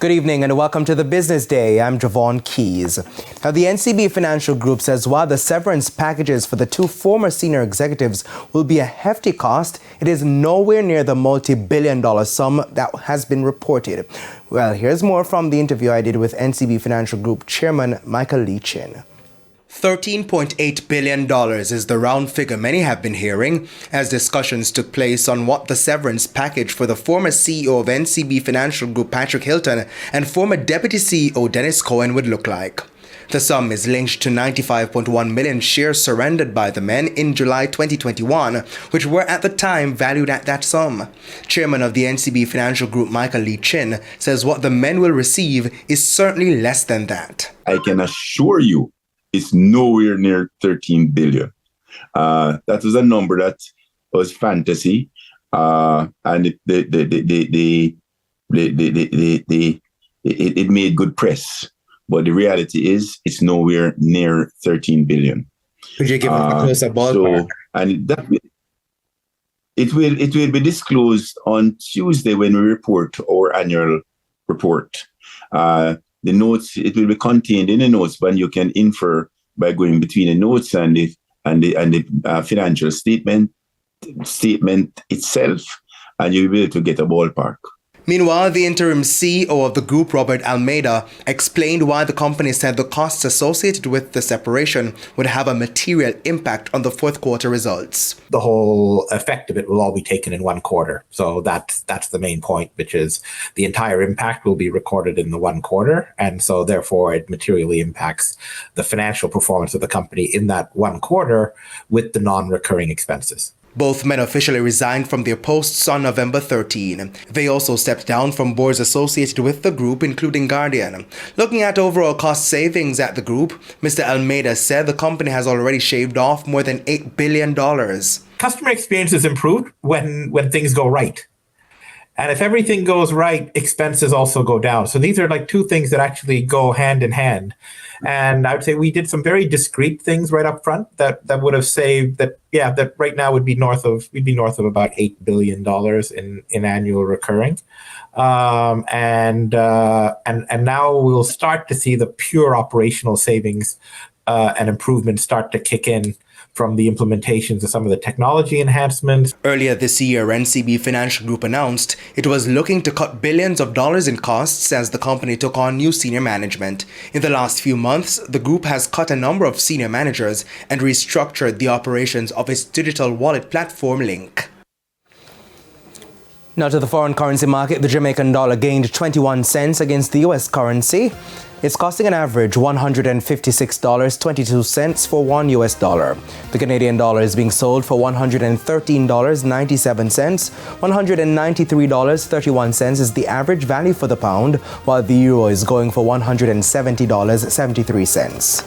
Good evening and welcome to the Business Day. I'm Javon Keys. Now, the NCB Financial Group says while the severance packages for the two former senior executives will be a hefty cost, it is nowhere near the multi-billion-dollar sum that has been reported. Well, here's more from the interview I did with NCB Financial Group Chairman Michael Lee-Chin. $13.8 billion is the round figure many have been hearing as discussions took place on what the severance package for the former CEO of NCB Financial Group Patrick Hilton and former Deputy CEO Dennis Cohen would look like. The sum is linked to 95.1 million shares surrendered by the men in July 2021, which were at the time valued at that sum. Chairman of the NCB Financial Group Michael Lee-Chin says what the men will receive is certainly less than that. I can assure you it's nowhere near 13 billion. That was a number that was fantasy, and it made good press. But the reality is, it's nowhere near 13 billion. Could you give us a closer ballpark? It will be disclosed on Tuesday when we report our annual report. The notes, it will be contained in the notes, but you can infer by going between the notes and the financial statement itself, and you'll be able to get a ballpark. Meanwhile, the interim CEO of the group, Robert Almeida, explained why the company said the costs associated with the separation would have a material impact on the fourth quarter results. The whole effect of it will all be taken in one quarter. So that's the main point, which is the entire impact will be recorded in the one quarter. And so therefore it materially impacts the financial performance of the company in that one quarter with the non-recurring expenses. Both men officially resigned from their posts on November 13. They also stepped down from boards associated with the group, including Guardian. Looking at overall cost savings at the group, Mr. Almeida said the company has already shaved off more than $8 billion. Customer experience is improved when things go right. And if everything goes right, expenses also go down. So these are like two things that actually go hand in hand. And I would say we did some very discrete things right up front that would have saved that right now we'd be north of about $8 billion in annual recurring. And now we'll start to see the pure operational savings and improvements start to kick in from the implementations of some of the technology enhancements. Earlier this year, NCB Financial Group announced it was looking to cut billions of dollars in costs as the company took on new senior management. In the last few months, the group has cut a number of senior managers and restructured the operations of its digital wallet platform Link. Now to the foreign currency market, the Jamaican dollar gained 21 cents against the US currency. It's costing an average $156.22 for $1. The Canadian dollar is being sold for $113.97. $193.31 is the average value for the pound, while the euro is going for $170.73.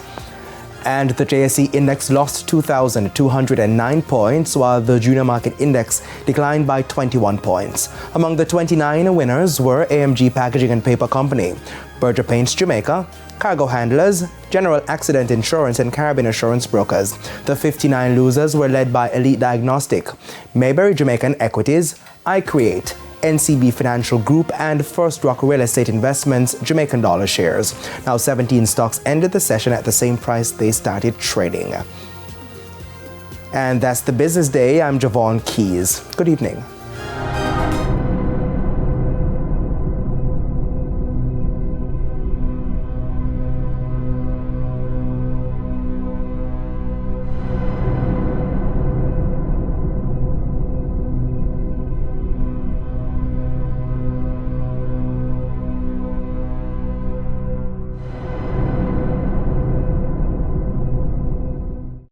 And the JSE index lost 2,209 points, while the junior market index declined by 21 points. Among the 29 winners were AMG Packaging and Paper Company, Berger Paints Jamaica, Cargo Handlers, General Accident Insurance and Caribbean Assurance Brokers. The 59 losers were led by Elite Diagnostic, Mayberry Jamaican Equities, iCreate, NCB Financial Group and First Rock Real Estate Investments Jamaican dollar shares. Now 17 stocks ended the session at the same price they started trading. And that's the Business Day. I'm Javon Keys. Good evening.